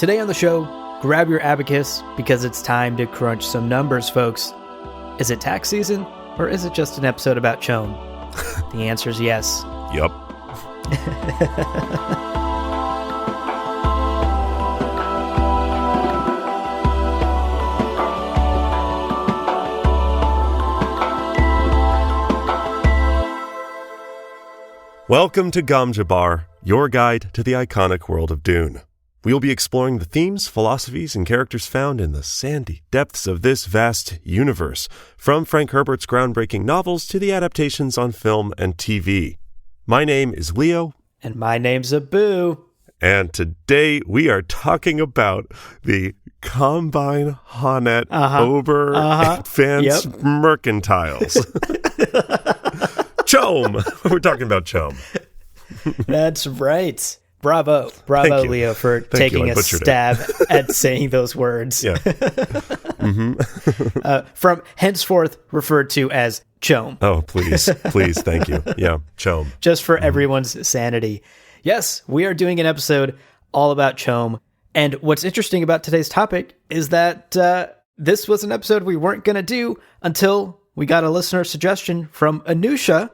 Today on the show, grab your abacus because it's time to crunch some numbers, folks. Is it tax season or is it just an episode about CHOAM? The answer is yes. Yup. Welcome to Gamjabar, your guide to the iconic world of Dune. We will be exploring the themes, philosophies, and characters found in the sandy depths of this vast universe, from Frank Herbert's groundbreaking novels to the adaptations on film and TV. My name is Leo. And my name's Ober. And today we are talking about the Combine Honnete Ober Advanced Mercantiles. CHOAM. We're talking about CHOAM. That's right. Bravo, Leo, for taking a stab at saying those words. Yeah. From henceforth referred to as CHOAM. Oh, please, thank you. Yeah, CHOAM. Just for everyone's sanity. Yes, we are doing an episode all about CHOAM. And what's interesting about today's topic is that this was an episode we weren't going to do until we got a listener suggestion from Anusha,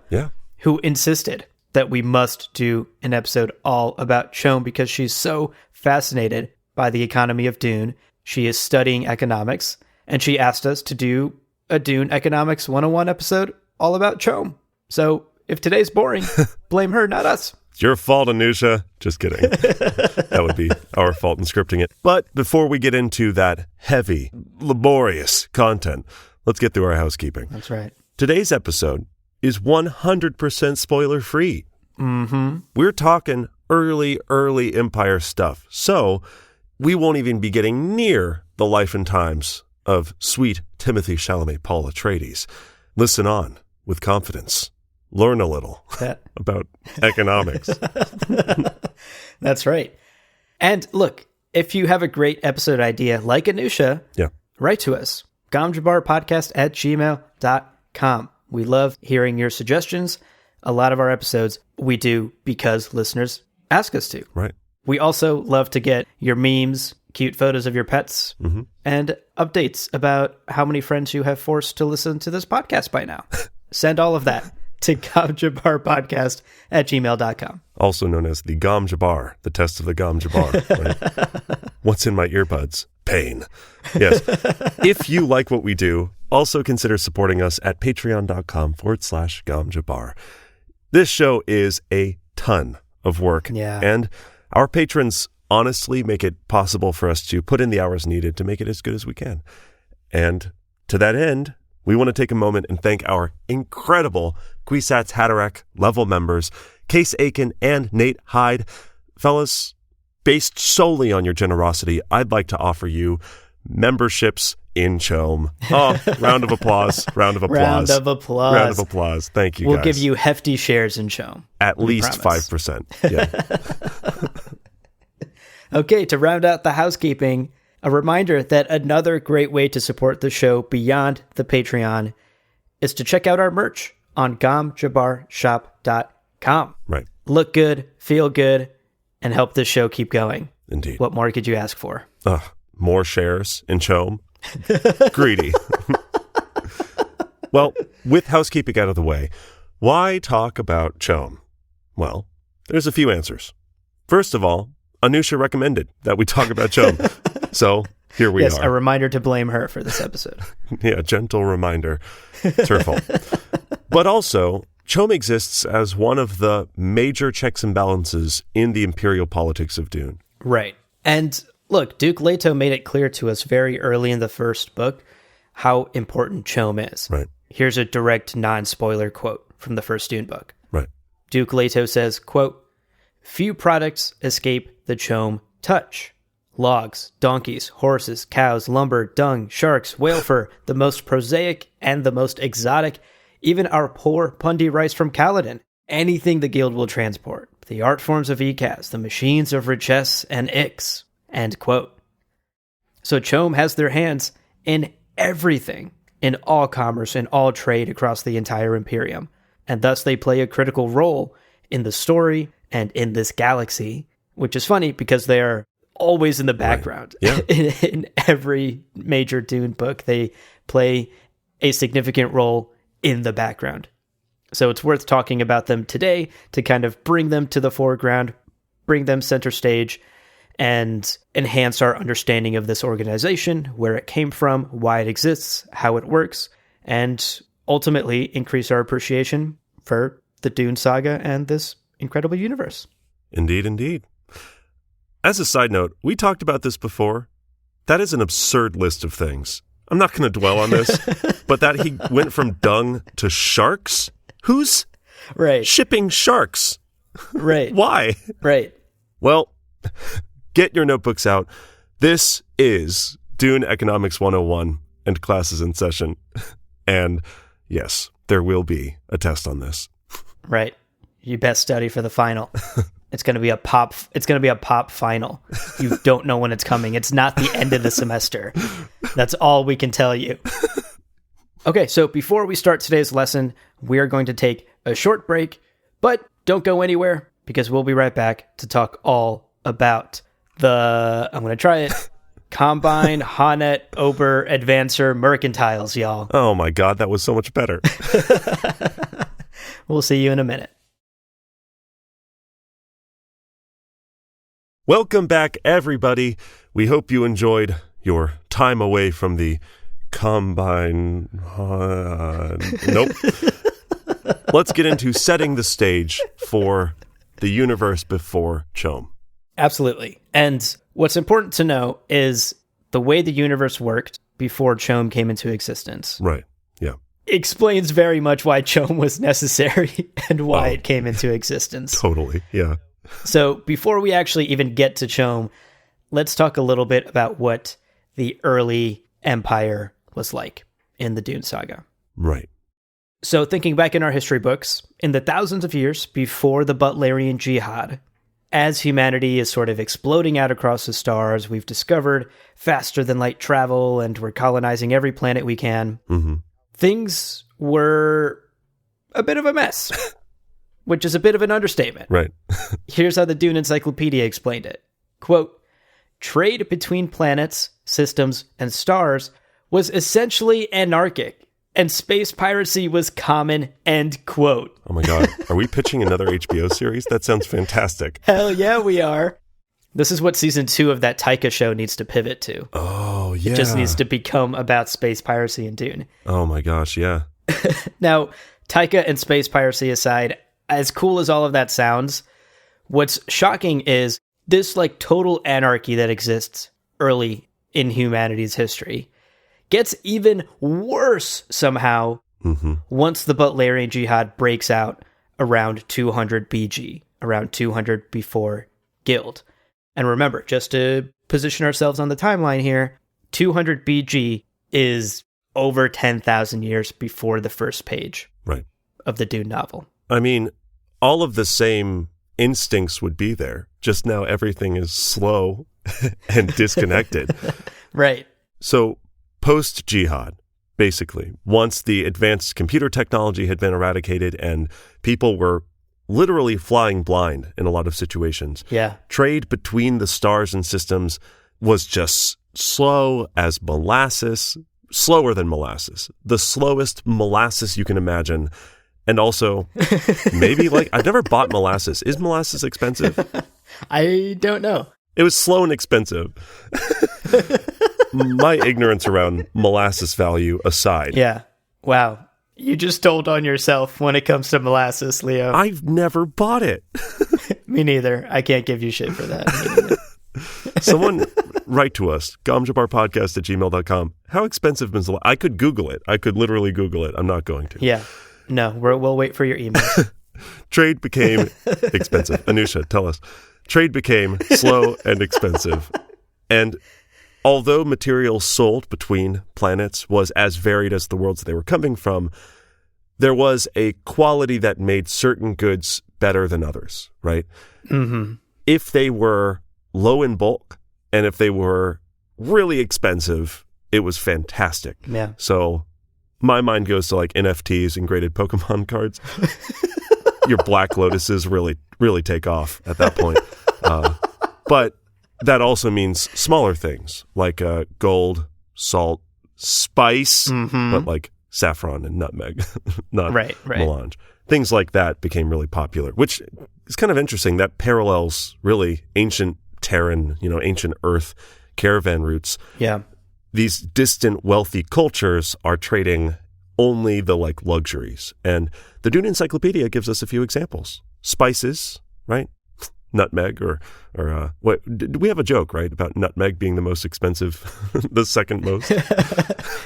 who insisted that we must do an episode all about CHOAM because she's so fascinated by the economy of Dune. She is studying economics, and she asked us to do a Dune Economics 101 episode all about CHOAM. So if today's boring, blame her, not us. It's your fault, Anusha. Just kidding. That would be our fault in scripting it. But before we get into that heavy, laborious content, let's get through our housekeeping. That's right. Today's episode is 100% spoiler-free. We're talking early Empire stuff, so we won't even be getting near the life and times of sweet Timothy Chalamet Paul Atreides. Listen on with confidence. Learn a little about economics. That's right. And look, if you have a great episode idea like Anusha, write to us. gamjabarpodcast@gmail.com. We love hearing your suggestions. A lot of our episodes we do because listeners ask us to. Right. We also love to get your memes, cute photos of your pets, and updates about how many friends you have forced to listen to this podcast by now. Send all of that to gamjabarpodcast@gmail.com. Also known as the Gamjabar, the test of the Gamjabar. Right? What's in my earbuds? Pain. Yes. If you like what we do, also consider supporting us at patreon.com/Gamjabar. This show is a ton of work. Yeah. And our patrons honestly make it possible for us to put in the hours needed to make it as good as we can. And to that end, we want to take a moment and thank our incredible Kwisatz Haderach level members, Case Aiken and Nate Hyde. Fellas, based solely on your generosity, I'd like to offer you memberships in CHOAM. Oh, round of applause. Round of applause. Thank you, guys. We'll give you hefty shares in CHOAM. At least 5%. Yeah. Okay, to round out the housekeeping, a reminder that another great way to support the show beyond the Patreon is to check out our merch on gamjabarshop.com. Right. Look good, feel good, and help this show keep going. Indeed. What more could you ask for? More shares in CHOAM. Greedy. Well, with housekeeping out of the way, why talk about CHOAM? Well, there's a few answers. First of all, Anusha recommended that we talk about CHOAM. So here we are. Yes, a reminder to blame her for this episode. Yeah, gentle reminder. It's her fault. But also, CHOAM exists as one of the major checks and balances in the imperial politics of Dune. Right. And look, Duke Leto made it clear to us very early in the first book how important CHOAM is. Right. Here's a direct non-spoiler quote from the first Dune book. Right. Duke Leto says, quote, "Few products escape the CHOAM touch. Logs, donkeys, horses, cows, lumber, dung, sharks, whale fur, the most prosaic and the most exotic, even our poor pundy rice from Caladan, anything the guild will transport, the art forms of Ekaz, the machines of Richesse and Ix." End quote. So CHOAM has their hands in everything, in all commerce and all trade across the entire Imperium, and thus they play a critical role in the story and in this galaxy, which is funny because they are always in the background. Right. Yeah. In every major Dune book, they play a significant role in the background. So it's worth talking about them today to kind of bring them to the foreground, bring them center stage, and enhance our understanding of this organization, where it came from, why it exists, how it works, and ultimately increase our appreciation for the Dune saga and this incredible universe. Indeed, indeed. As a side note, we talked about this before. That is an absurd list of things. I'm not going to dwell on this, but that he went from dung to sharks? Who's shipping sharks? Right. Why? Right. Well, get your notebooks out. This is Dune Economics 101 and classes in session. And yes, there will be a test on this. Right. You best study for the final. It's going to be a pop final. You don't know when it's coming. It's not the end of the semester. That's all we can tell you. Okay, so before we start today's lesson, we are going to take a short break, but don't go anywhere because we'll be right back to talk all about I'm going to try it, Combine, Honnete, Ober, Advancer, Mercantiles, y'all. Oh my God, that was so much better. We'll see you in a minute. Welcome back, everybody. We hope you enjoyed your time away from the Combine. Nope. Let's get into setting the stage for the universe before CHOAM. Absolutely. And what's important to know is the way the universe worked before CHOAM came into existence. Right. Yeah. Explains very much why CHOAM was necessary and why it came into existence. Totally. Yeah. So before we actually even get to CHOAM, let's talk a little bit about what the early empire was like in the Dune saga. Right. So thinking back in our history books, in the thousands of years before the Butlerian Jihad, as humanity is sort of exploding out across the stars, we've discovered faster than light travel and we're colonizing every planet we can. Mm-hmm. Things were a bit of a mess, which is a bit of an understatement. Right. Here's how the Dune Encyclopedia explained it. Quote, trade between planets, systems, and stars was essentially anarchic, and space piracy was common, end quote. Oh my God. Are we pitching another HBO series? That sounds fantastic. Hell yeah, we are. This is what season 2 of that Taika show needs to pivot to. Oh, yeah. It just needs to become about space piracy and Dune. Oh my gosh, yeah. Now, Taika and space piracy aside, as cool as all of that sounds, what's shocking is this like total anarchy that exists early in humanity's history gets even worse somehow once the Butlerian Jihad breaks out around 200 BG, around 200 before Guild. And remember, just to position ourselves on the timeline here, 200 BG is over 10,000 years before the first page of the Dune novel. I mean, all of the same instincts would be there, just now everything is slow and disconnected. Right. So post-Jihad, basically, once the advanced computer technology had been eradicated and people were literally flying blind in a lot of situations, trade between the stars and systems was just slow as molasses, slower than molasses, the slowest molasses you can imagine. And also, maybe I've never bought molasses. Is molasses expensive? I don't know. It was slow and expensive. My ignorance around molasses value aside. Yeah. Wow. You just told on yourself when it comes to molasses, Leo. I've never bought it. Me neither. I can't give you shit for that. Someone write to us, gomjabarpodcast@gmail.com. How expensive is molasses? I could Google it. I could literally Google it. I'm not going to. Yeah. No, we'll wait for your email. Trade became expensive. Anusha, tell us. Trade became slow and expensive. And although material sold between planets was as varied as the worlds they were coming from, there was a quality that made certain goods better than others, right? Mm-hmm. If they were low in bulk and if they were really expensive, it was fantastic. Yeah. So my mind goes to NFTs and graded Pokemon cards. Your Black Lotuses really take off at that point. But that also means smaller things like gold, salt, spice, but like saffron and nutmeg, not melange. Things like that became really popular, which is kind of interesting. That parallels really ancient Terran, ancient Earth caravan routes. Yeah. These distant, wealthy cultures are trading only the like luxuries. And the Dune Encyclopedia gives us a few examples. Spices, right? Nutmeg or what? We have a joke, right, about nutmeg being the most expensive, the second most.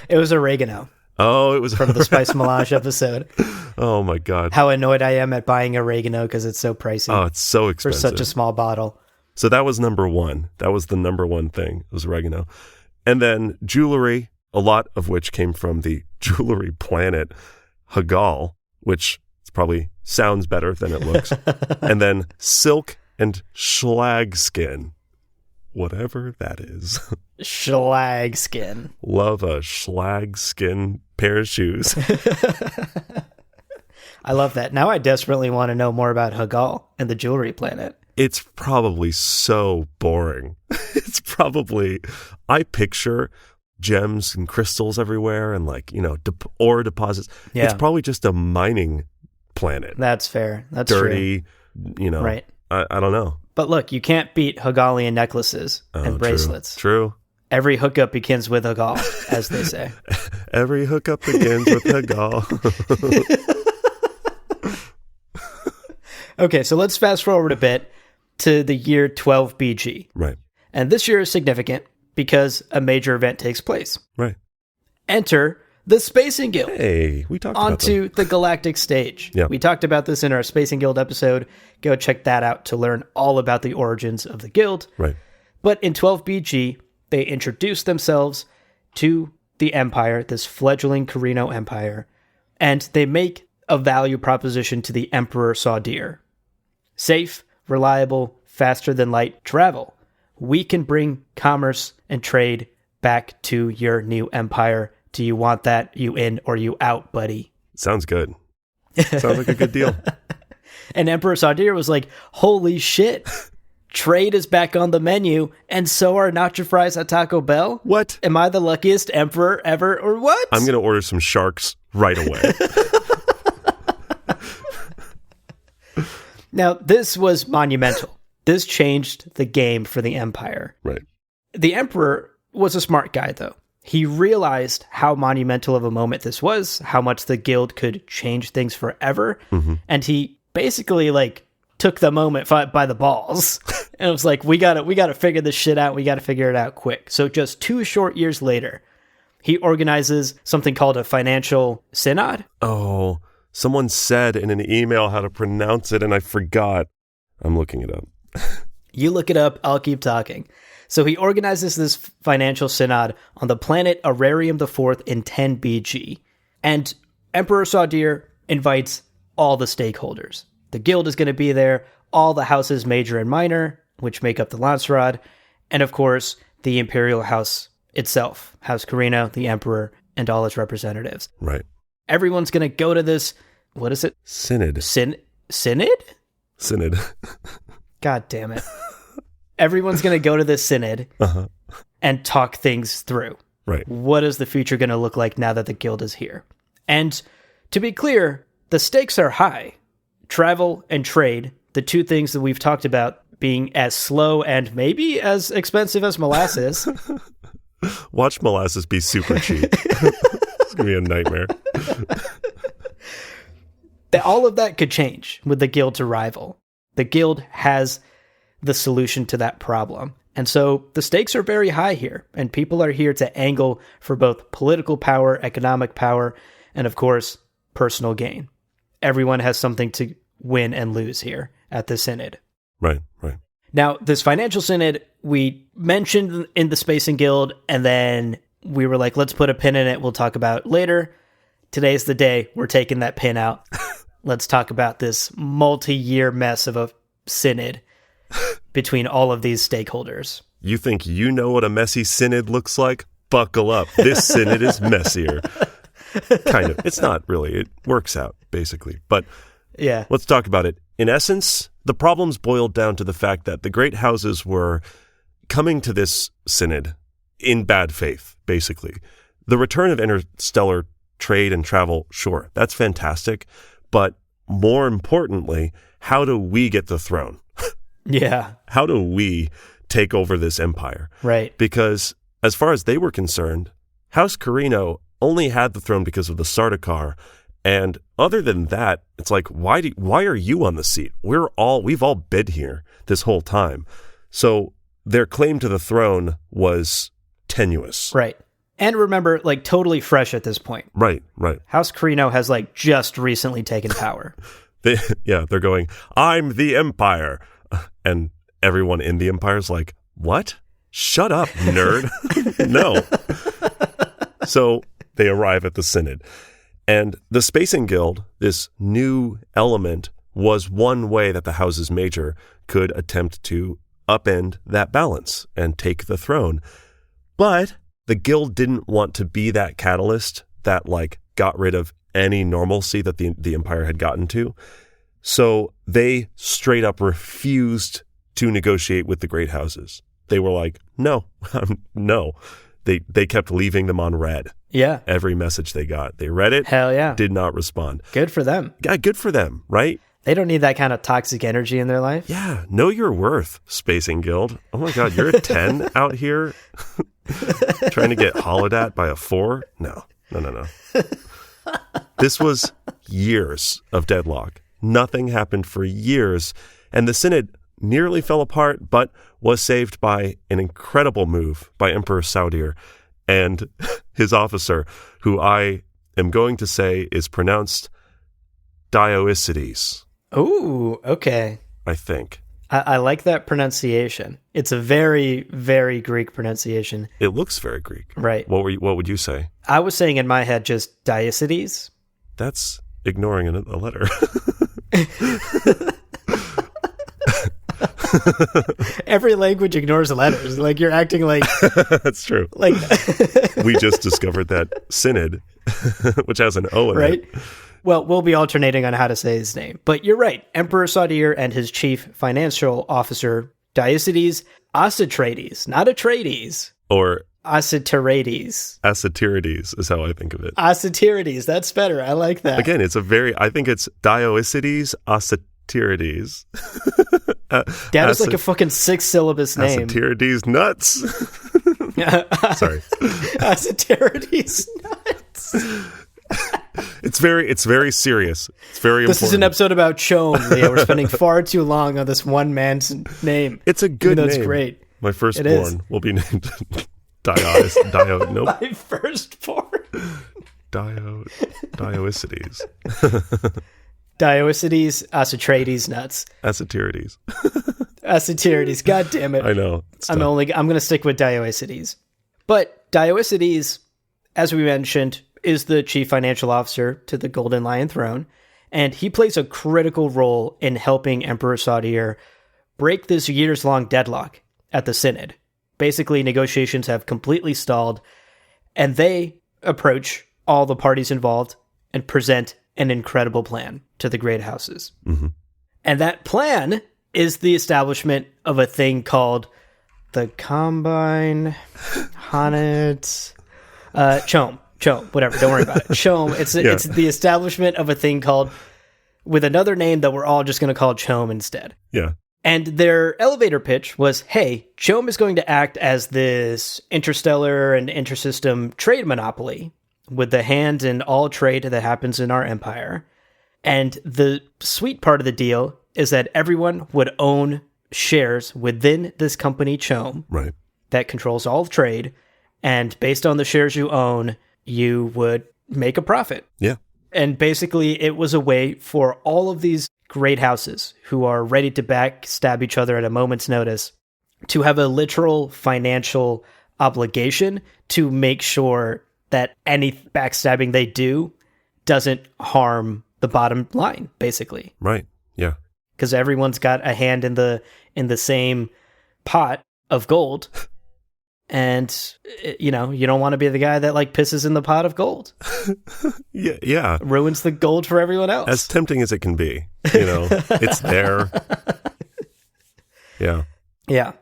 It was oregano. Oh, it was from the Spice Melange episode. Oh my God. How annoyed I am at buying oregano because it's so pricey. Oh, it's so expensive. For such a small bottle. So that was number one. That was the number one thing, was oregano. And then jewelry, a lot of which came from the jewelry planet Hagal, which probably sounds better than it looks. And then silk and schlag skin, whatever that is. Schlag skin. Love a schlag skin pair of shoes. I love that. Now I desperately want to know more about Hagal and the jewelry planet. It's probably so boring. I picture gems and crystals everywhere and ore deposits. Yeah. It's probably just a mining planet. That's fair. That's dirty, true. Right. I don't know. But look, you can't beat Hegalian necklaces and bracelets. True. Every hookup begins with Hagal, as they say. Every hookup begins with Hagal. Okay, so let's fast forward a bit to the year 12 BG. Right. And this year is significant because a major event takes place. Right. Enter the Spacing Guild. Hey, we talked about onto the galactic stage. Yeah. We talked about this in our Spacing Guild episode. Go check that out to learn all about the origins of the guild. Right. But in 12 BG, they introduce themselves to the Empire, this fledgling Carino Empire, and they make a value proposition to the Emperor Saudir. Safe, reliable, faster than light travel. We can bring commerce and trade back to your new empire. Do you want that? You in or you out, buddy? Sounds good. Sounds like a good deal. And Emperor Saudir was like, holy shit. Trade is back on the menu, and so are nacho fries at Taco Bell? What? Am I the luckiest emperor ever, or what? I'm going to order some sharks right away. Now, this was monumental. This changed the game for the Empire. Right. The Emperor was a smart guy, though. He realized how monumental of a moment this was, how much the guild could change things forever, and he basically, took the moment by the balls. And it was like, we gotta figure this shit out. We gotta figure it out quick. So just 2 short years later, he organizes something called a financial synod. Oh, someone said in an email how to pronounce it, and I forgot. I'm looking it up. You look it up. I'll keep talking. So he organizes this financial synod on the planet Ararium IV in 10 BG. And Emperor Saudir invites all the stakeholders. The guild is going to be there, all the houses major and minor, which make up the Lancerod, and of course, the Imperial House itself, House Carino, the Emperor, and all its representatives. Right. Everyone's going to go to this, what is it? Synod. Synod? Synod. God damn it. Everyone's going to go to this synod and talk things through. Right. What is the future going to look like now that the guild is here? And to be clear, the stakes are high. Travel and trade, the two things that we've talked about being as slow and maybe as expensive as molasses. Watch molasses be super cheap. It's going to be a nightmare. All of that could change with the guild's arrival. The guild has the solution to that problem. And so the stakes are very high here, and people are here to angle for both political power, economic power, and of course, personal gain. Everyone has something to win and lose here at the synod. Right. Now, this financial synod, we mentioned in the Spacing Guild, and then we were like, let's put a pin in it. We'll talk about it later. Today's the day. We're taking that pin out. Let's talk about this multi-year mess of a synod between all of these stakeholders. You think you know what a messy synod looks like? Buckle up. This synod is messier. Kind of. It's not really. It works out, basically. But yeah, let's talk about it. In essence, the problems boiled down to the fact that the great houses were coming to this synod in bad faith, basically. The return of interstellar trade and travel, sure, that's fantastic. But more importantly, how do we get the throne? Yeah. How do we take over this empire? Right. Because as far as they were concerned, House Carino only had the throne because of the Sardaukar. And other than that, it's like, why are you on the seat? We've all been here this whole time. So their claim to the throne was tenuous. Right. And remember, like, totally fresh at this point. Right, right. House Carino has, like, just recently taken power. They're going, I'm the Empire. And everyone in the Empire's like, what? Shut up, nerd. No. So they arrive at the Synod. And the Spacing Guild, this new element, was one way that the Houses Major could attempt to upend that balance and take the throne. But the Guild didn't want to be that catalyst that, like, got rid of any normalcy that the Empire had gotten to. So they straight up refused to negotiate with the great houses. They were like, no, no. They kept leaving them on red. Yeah. Every message they got. They read it. Hell yeah. Did not respond. Good for them. Yeah, good for them, right? They don't need that kind of toxic energy in their life. Yeah. Know your worth, Spacing Guild. Oh my God, you're a 10 out here trying to get hollered at by a 4? No. This was years of deadlock. Nothing happened for years. And the Synod nearly fell apart, but was saved by an incredible move by Emperor Saudir and his officer, who I am going to say is pronounced Dioecides. Ooh, okay. I think. I like that pronunciation. It's a very, very Greek pronunciation. It looks very Greek. Right. What would you say? I was saying in my head just Dioecides. That's ignoring a letter. Every language ignores letters. Like, you're acting like... That's true. Like we just discovered that Synod, which has an O in right? it. Well, we'll be alternating on how to say his name. But you're right. Emperor Saudir and his chief financial officer, Dioecides Asatrades, not Atreides. Or Asatirades. Asatirades is how I think of it. Asatirades. That's better. I like that. Again, I think it's Dioecides Asatirades. That is like a fucking 6-syllable name. Asatirades nuts. Sorry. Asatirades nuts. It's very serious. It's very important. This is an episode about CHOAM, Leo. We're spending far too long on this one man's name. It's a good name. It's great. My firstborn will be named Nope. My firstborn. Dioecides. Dioecides Asatrades nuts. Asatirades. Asatirades. God damn it. I know. I'm going to stick with Dioecides. But Dioecides, as we mentioned, is the chief financial officer to the Golden Lion Throne, and he plays a critical role in helping Emperor Saudir break this years-long deadlock at the Synod. Basically, negotiations have completely stalled, and they approach all the parties involved and present an incredible plan to the great houses. Mm-hmm. And that plan is the establishment of a thing called the Combine Honnete CHOAM, whatever, don't worry about it. CHOAM, it's the establishment of a thing called, with another name that we're all just going to call CHOAM instead. Yeah. And their elevator pitch was, hey, CHOAM is going to act as this interstellar and intersystem trade monopoly with the hand in all trade that happens in our empire. And the sweet part of the deal is that everyone would own shares within this company, CHOAM, right, that controls all of trade. And based on the shares you own, you would make a profit. Yeah. And basically, it was a way for all of these great houses who are ready to backstab each other at a moment's notice to have a literal financial obligation to make sure that any backstabbing they do doesn't harm the bottom line, basically. Right. Yeah. Because everyone's got a hand in the same pot of gold. And, you know, you don't want to be the guy that, like, pisses in the pot of gold. Yeah. Ruins the gold for everyone else. As tempting as it can be. You know, it's there. Yeah. Yeah.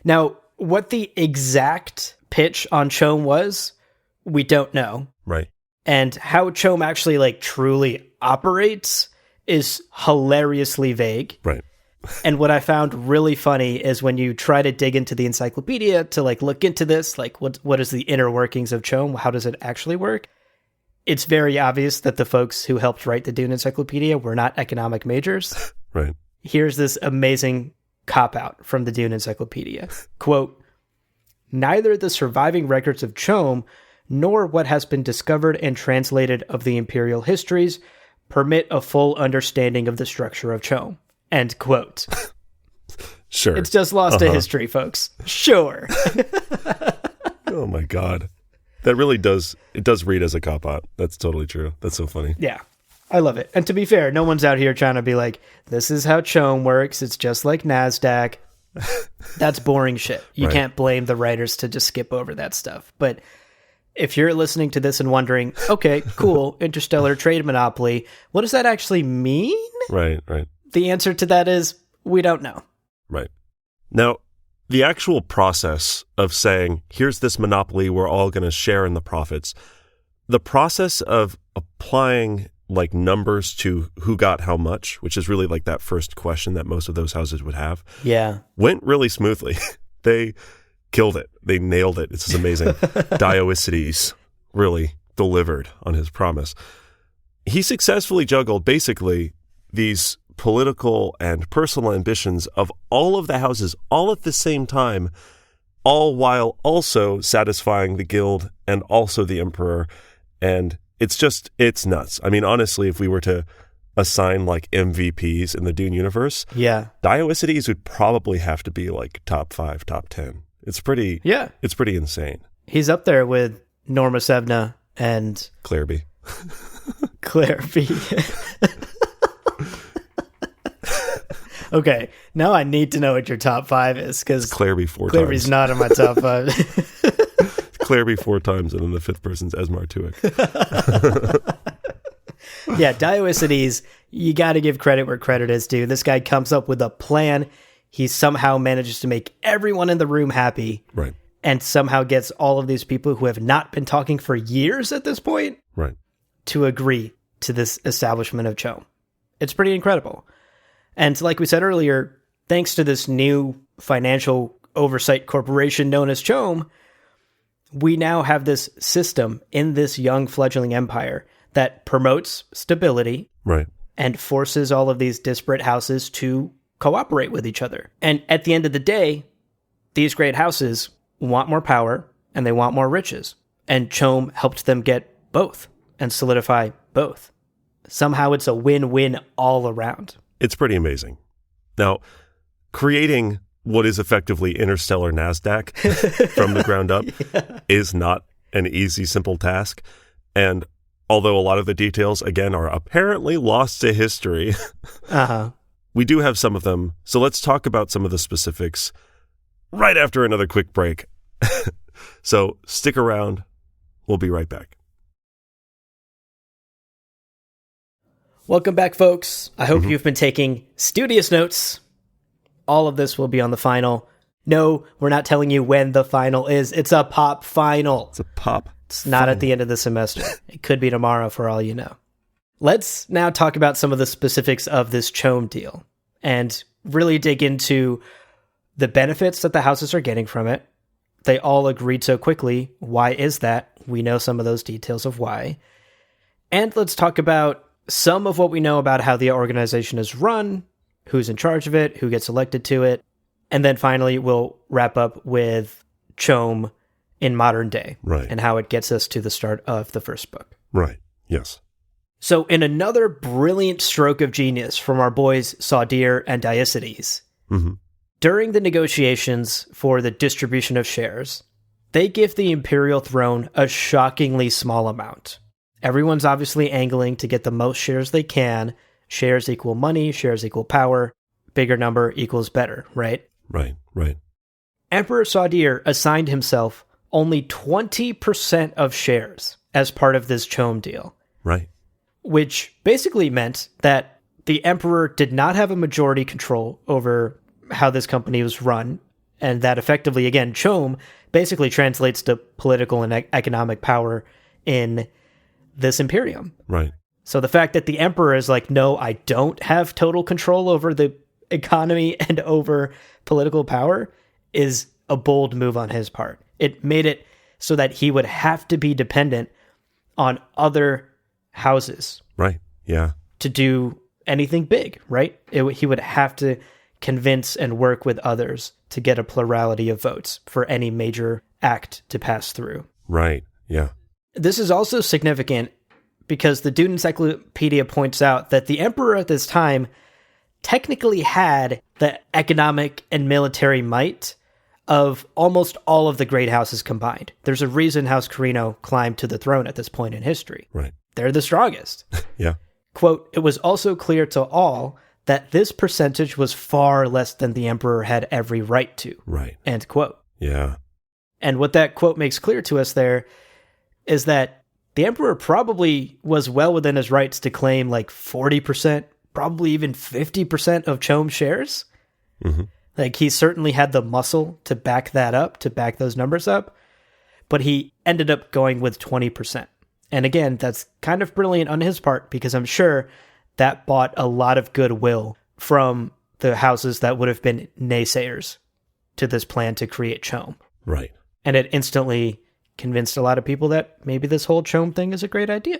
Now, What the exact pitch on CHOAM was, we don't know. Right. And how CHOAM actually like truly operates is hilariously vague. Right. And what I found really funny is when you try to dig into the encyclopedia to like look into this, like what is the inner workings of CHOAM? How does it actually work? It's very obvious that the folks who helped write the Dune encyclopedia were not economic majors. Right. Here's this amazing cop-out from the Dune encyclopedia. Quote, neither the surviving records of CHOAM nor what has been discovered and translated of the imperial histories permit a full understanding of the structure of CHOAM. End quote. Sure. It's just lost to history, folks. Sure. Oh my God. That really does, it does read as a cop-out. That's totally true. That's so funny. Yeah. I love it. And to be fair, no one's out here trying to be like, this is how CHOAM works. It's just like NASDAQ. That's boring shit. You Right. can't blame the writers to just skip over that stuff. But if you're listening to this and wondering, okay, cool, interstellar trade monopoly, what does that actually mean? Right, right. The answer to that is, we don't know. Right. Now, the actual process of saying, here's this monopoly, we're all going to share in the profits, the process of applying like numbers to who got how much, which is really like that first question that most of those houses would have, went really smoothly. They killed it. They nailed it. It's amazing. Dioecides really delivered on his promise. He successfully juggled basically these political and personal ambitions of all of the houses all at the same time, all while also satisfying the guild and also the emperor. And it's nuts. I mean, honestly, if we were to assign like MVPs in the Dune universe, Dioecides would probably have to be like top 5, top 10. It's pretty insane. He's up there with Norma Sevna and Clairby. Okay, now I need to know what your top 5 is, because Clairby 4 times. Clairby's not in my top 5. Clairby 4 times, and then the 5th person's Esmar Tuick. Yeah, Dioecides, you got to give credit where credit is due. This guy comes up with a plan. He somehow manages to make everyone in the room happy. Right. And somehow gets all of these people who have not been talking for years at this point to agree to this establishment of CHOAM. It's pretty incredible. And like we said earlier, thanks to this new financial oversight corporation known as CHOAM, we now have this system in this young fledgling empire that promotes stability and forces all of these disparate houses to cooperate with each other. And at the end of the day, these great houses want more power and they want more riches. And CHOAM helped them get both and solidify both. Somehow it's a win-win all around. It's pretty amazing. Now, creating what is effectively interstellar NASDAQ from the ground up is not an easy, simple task. And although a lot of the details, again, are apparently lost to history, we do have some of them. So let's talk about some of the specifics right after another quick break. So stick around. We'll be right back. Welcome back, folks. I hope you've been taking studious notes. All of this will be on the final. No, we're not telling you when the final is. It's a pop final. It's a pop. It's not at the end of the semester. It could be tomorrow for all you know. Let's now talk about some of the specifics of this CHOAM deal and really dig into the benefits that the houses are getting from it. They all agreed so quickly. Why is that? We know some of those details of why. And let's talk about some of what we know about how the organization is run, who's in charge of it, who gets elected to it. And then finally, we'll wrap up with CHOAM in modern day and how it gets us to the start of the first book. Right. Yes. So in another brilliant stroke of genius from our boys Saudir and Dioecides, during the negotiations for the distribution of shares, they give the imperial throne a shockingly small amount. Everyone's obviously angling to get the most shares they can. Shares equal money, shares equal power. Bigger number equals better, right? Right. Emperor Saudir assigned himself only 20% of shares as part of this CHOAM deal. Right. Which basically meant that the emperor did not have a majority control over how this company was run. And that effectively, again, CHOAM basically translates to political and economic power in this Imperium. Right. So the fact that the Emperor is like, no, I don't have total control over the economy and over political power is a bold move on his part. It made it so that he would have to be dependent on other houses. Right. Yeah. To do anything big, right? He would have to convince and work with others to get a plurality of votes for any major act to pass through. Right. Yeah. This is also significant because the Dune Encyclopedia points out that the Emperor at this time technically had the economic and military might of almost all of the great houses combined. There's a reason House Carino climbed to the throne at this point in history. Right. They're the strongest. Yeah. Quote, it was also clear to all that this percentage was far less than the Emperor had every right to. Right. End quote. Yeah. And what that quote makes clear to us there is that the Emperor probably was well within his rights to claim like 40%, probably even 50% of CHOAM shares. Mm-hmm. Like he certainly had the muscle to back that up, to back those numbers up, but he ended up going with 20%. And again, that's kind of brilliant on his part because I'm sure that bought a lot of goodwill from the houses that would have been naysayers to this plan to create CHOAM. Right. And it instantly convinced a lot of people that maybe this whole CHOAM thing is a great idea.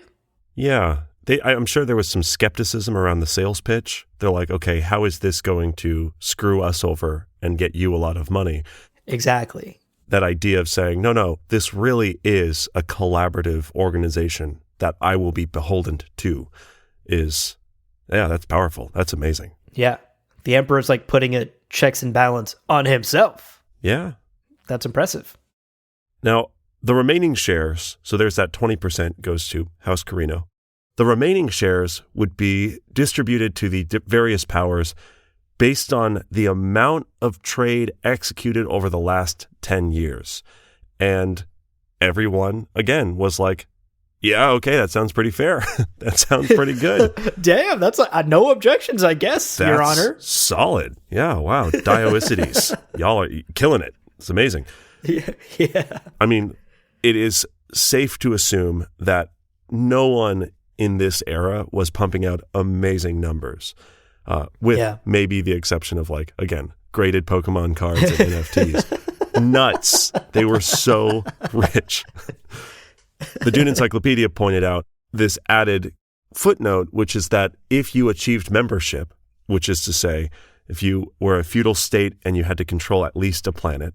Yeah. I'm sure there was some skepticism around the sales pitch. They're like, okay, how is this going to screw us over and get you a lot of money? Exactly. That idea of saying, no, this really is a collaborative organization that I will be beholden to is, yeah, that's powerful. That's amazing. Yeah. The Emperor's like putting a checks and balance on himself. Yeah. That's impressive. Now, the remaining shares, so there's that 20% goes to House Carino. The remaining shares would be distributed to the various powers based on the amount of trade executed over the last 10 years. And everyone, again, was like, yeah, okay, that sounds pretty fair. That sounds pretty good. Damn, that's like, no objections, I guess, that's Your Honor. Solid. Yeah, wow. Dioecides. Y'all are killing it. It's amazing. Yeah. I mean, it is safe to assume that no one in this era was pumping out amazing numbers, with maybe the exception of, like, again, graded Pokemon cards and NFTs. Nuts. They were so rich. The Dune Encyclopedia pointed out this added footnote, which is that if you achieved membership, which is to say, if you were a feudal state and you had to control at least a planet,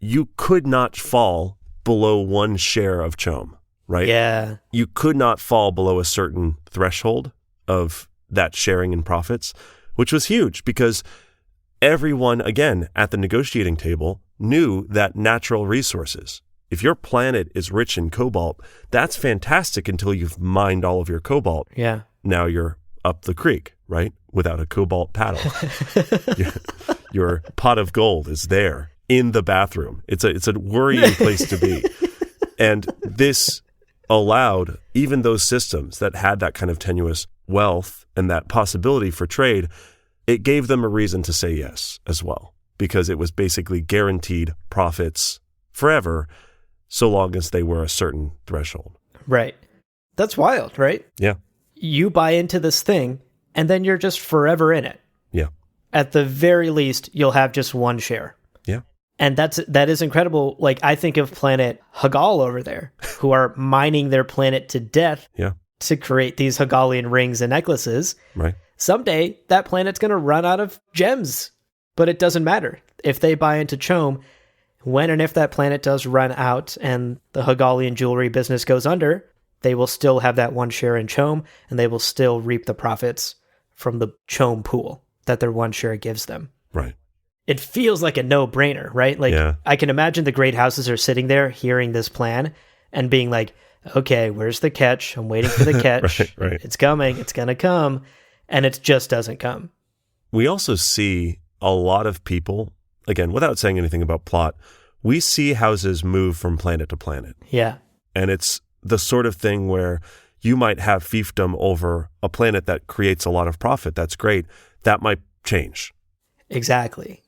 you could not fall below 1 share of CHOAM, right? Yeah. You could not fall below a certain threshold of that sharing in profits, which was huge because everyone, again, at the negotiating table knew that natural resources, if your planet is rich in cobalt, that's fantastic until you've mined all of your cobalt. Yeah. Now you're up the creek, right? Without a cobalt paddle. Your pot of gold is there in the bathroom. It's a worrying place to be. And this allowed even those systems that had that kind of tenuous wealth and that possibility for trade, it gave them a reason to say yes as well, because it was basically guaranteed profits forever, so long as they were a certain threshold. Right. That's wild, right? Yeah. You buy into this thing, and then you're just forever in it. Yeah. At the very least, you'll have just 1 share. Yeah. And that is incredible. Like, I think of planet Hagal over there, who are mining their planet to death to create these Hagalian rings and necklaces. Right. Someday, that planet's going to run out of gems, but it doesn't matter. If they buy into CHOAM, when and if that planet does run out and the Hagalian jewelry business goes under, they will still have that 1 share in CHOAM, and they will still reap the profits from the CHOAM pool that their 1 share gives them. Right. It feels like a no-brainer, right? Like, I can imagine the great houses are sitting there hearing this plan and being like, okay, where's the catch? I'm waiting for the catch. Right. It's coming. It's going to come. And it just doesn't come. We also see a lot of people, again, without saying anything about plot, we see houses move from planet to planet. Yeah. And it's the sort of thing where you might have fiefdom over a planet that creates a lot of profit. That's great. That might change. Exactly.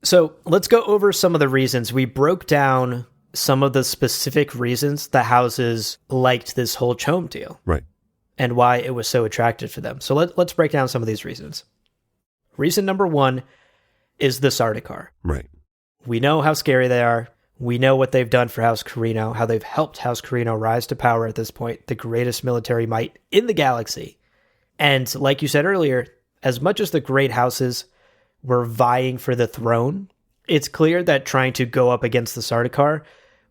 So let's go over some of the reasons. We broke down some of the specific reasons the houses liked this whole CHOAM deal. Right. And why it was so attractive to them. So let's break down some of these reasons. Reason number one is the Sardaukar. Right. We know how scary they are. We know what they've done for House Carino, how they've helped House Carino rise to power at this point, the greatest military might in the galaxy. And like you said earlier, as much as the great houses were vying for the throne, it's clear that trying to go up against the Sardaukar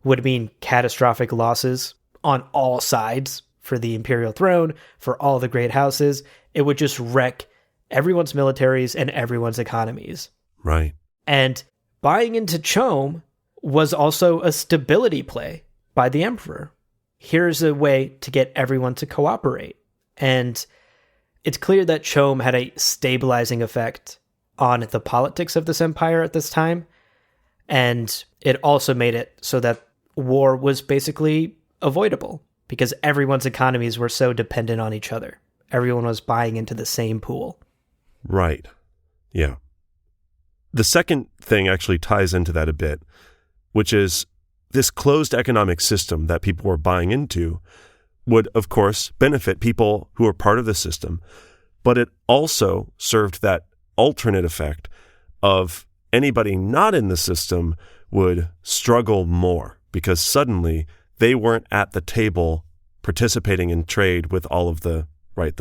would mean catastrophic losses on all sides for the Imperial throne, for all the great houses. It would just wreck everyone's militaries and everyone's economies. Right. And buying into CHOAM was also a stability play by the Emperor. Here's a way to get everyone to cooperate. And it's clear that CHOAM had a stabilizing effect on the politics of this empire at this time. And it also made it so that war was basically avoidable because everyone's economies were so dependent on each other. Everyone was buying into the same pool. Right. Yeah. The second thing actually ties into that a bit, which is this closed economic system that people were buying into would, of course, benefit people who are part of the system, but it also served that alternate effect of anybody not in the system would struggle more because suddenly they weren't at the table participating in trade with all of the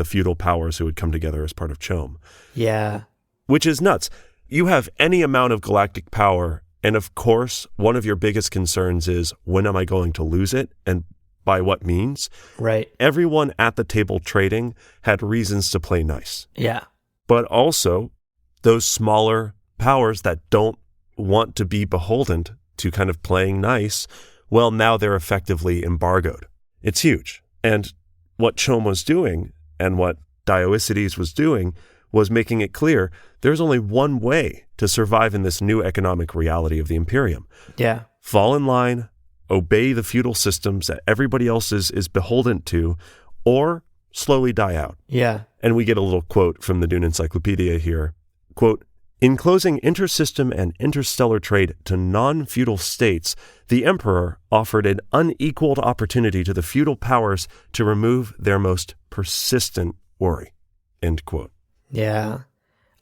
feudal powers who would come together as part of CHOAM. Yeah. Which is nuts. You have any amount of galactic power, and of course, one of your biggest concerns is, when am I going to lose it, and by what means? Right. Everyone at the table trading had reasons to play nice. Yeah. But also, those smaller powers that don't want to be beholden to kind of playing nice, well, now they're effectively embargoed. It's huge. And what CHOAM was doing, and what Dioecides was doing, was making it clear there's only one way to survive in this new economic reality of the Imperium. Yeah. Fall in line, obey the feudal systems that everybody else is beholden to, or slowly die out. Yeah. And we get a little quote from the Dune Encyclopedia here. Quote, "In closing intersystem and interstellar trade to non-feudal states, the Emperor offered an unequaled opportunity to the feudal powers to remove their most persistent worry." End quote. Yeah.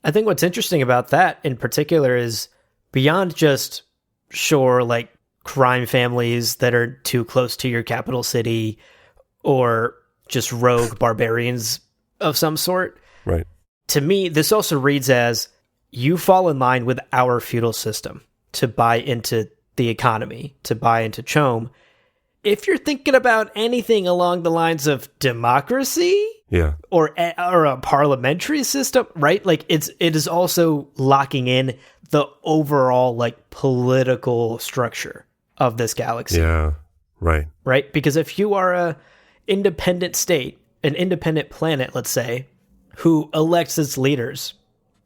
I think what's interesting about that in particular is beyond just, like crime families that are too close to your capital city or just rogue barbarians of some sort. Right. To me, this also reads as you fall in line with our feudal system to buy into the economy, to buy into CHOAM. If you're thinking about anything along the lines of democracy, yeah, or a parliamentary system, right? Like it is also locking in the overall like political structure of this galaxy. Yeah, right. Right? Because if you are a independent state, an independent planet, let's say, who elects its leaders,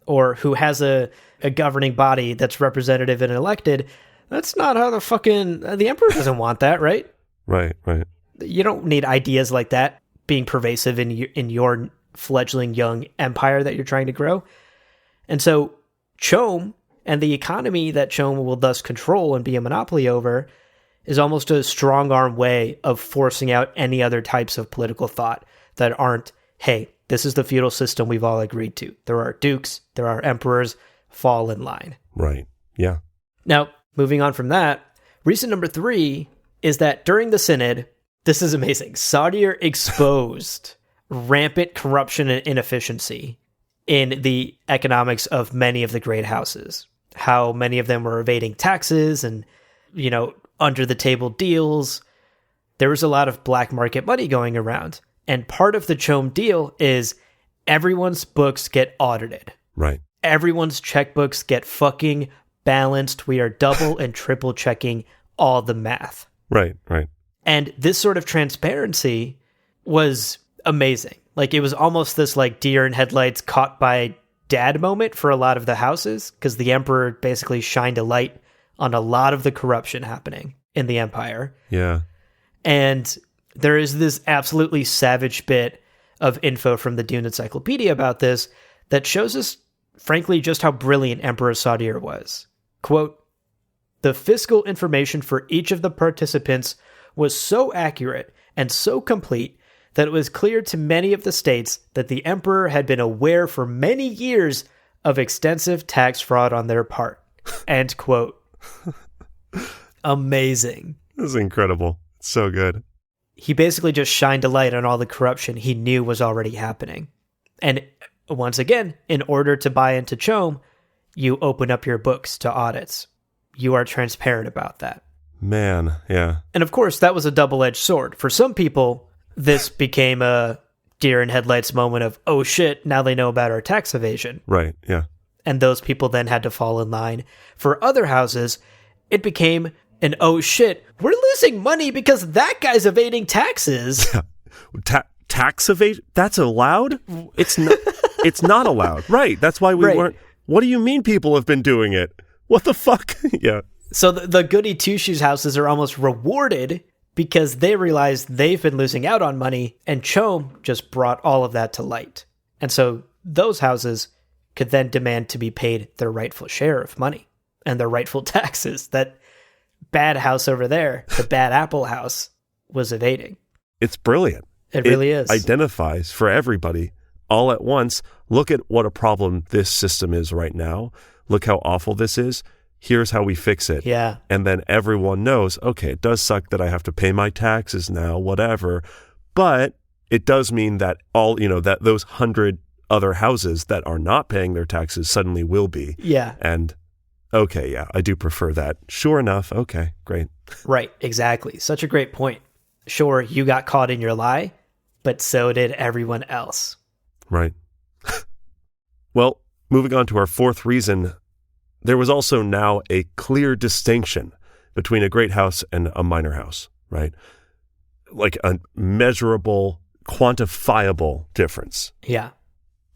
or who has a governing body that's representative and elected, that's not how the Emperor doesn't want that, right? Right. You don't need ideas like that being pervasive in your fledgling young empire that you're trying to grow. And so CHOAM and the economy that CHOAM will thus control and be a monopoly over is almost a strong arm way of forcing out any other types of political thought that aren't, hey, this is the feudal system we've all agreed to. There are dukes, there are emperors, fall in line. Right. Yeah. Now, moving on from that, reason number 3 is that during the Synod, this is amazing, Sadir exposed rampant corruption and inefficiency in the economics of many of the great houses. How many of them were evading taxes and, under the table deals. There was a lot of black market money going around. And part of the CHOAM deal is everyone's books get audited. Right. Everyone's checkbooks get fucking balanced. We are double and triple checking all the math. Right. And this sort of transparency was amazing. Like it was almost this like deer in headlights caught by dad moment for a lot of the houses, because the Emperor basically shined a light on a lot of the corruption happening in the Empire. Yeah. And there is this absolutely savage bit of info from the Dune Encyclopedia about this that shows us, frankly, just how brilliant Emperor Sadir was. Quote, "The fiscal information for each of the participants was so accurate and so complete that it was clear to many of the states that the emperor had been aware for many years of extensive tax fraud on their part." End quote. Amazing. This is incredible. It's so good. He basically just shined a light on all the corruption he knew was already happening. And once again, in order to buy into CHOAM, you open up your books to audits. You are transparent about that. Man, yeah. And of course, that was a double-edged sword. For some people, this became a deer in headlights moment of, oh shit, now they know about our tax evasion. Right, yeah. And those people then had to fall in line. For other houses, it became an, oh shit, we're losing money because that guy's evading taxes. Tax evasion? That's allowed? It's not, it's not allowed. Right, that's why we weren't. What do you mean people have been doing it? What the fuck? Yeah. So the goody two-shoes houses are almost rewarded because they realize they've been losing out on money, and CHOAM just brought all of that to light. And so those houses could then demand to be paid their rightful share of money and their rightful taxes that bad house over there, the bad apple house, was evading. It's brilliant. It really is. Identifies for everybody all at once. Look at what a problem this system is right now. Look how awful this is. Here's how we fix it. Yeah. And then everyone knows, okay, it does suck that I have to pay my taxes now, whatever. But it does mean that that those 100 other houses that are not paying their taxes suddenly will be. Yeah. And okay, yeah, I do prefer that. Sure enough. Okay, great. Right. Exactly. Such a great point. Sure, you got caught in your lie, but so did everyone else. Right. Well, moving on to our fourth reason, there was also now a clear distinction between a great house and a minor house, right? Like a measurable, quantifiable difference. Yeah.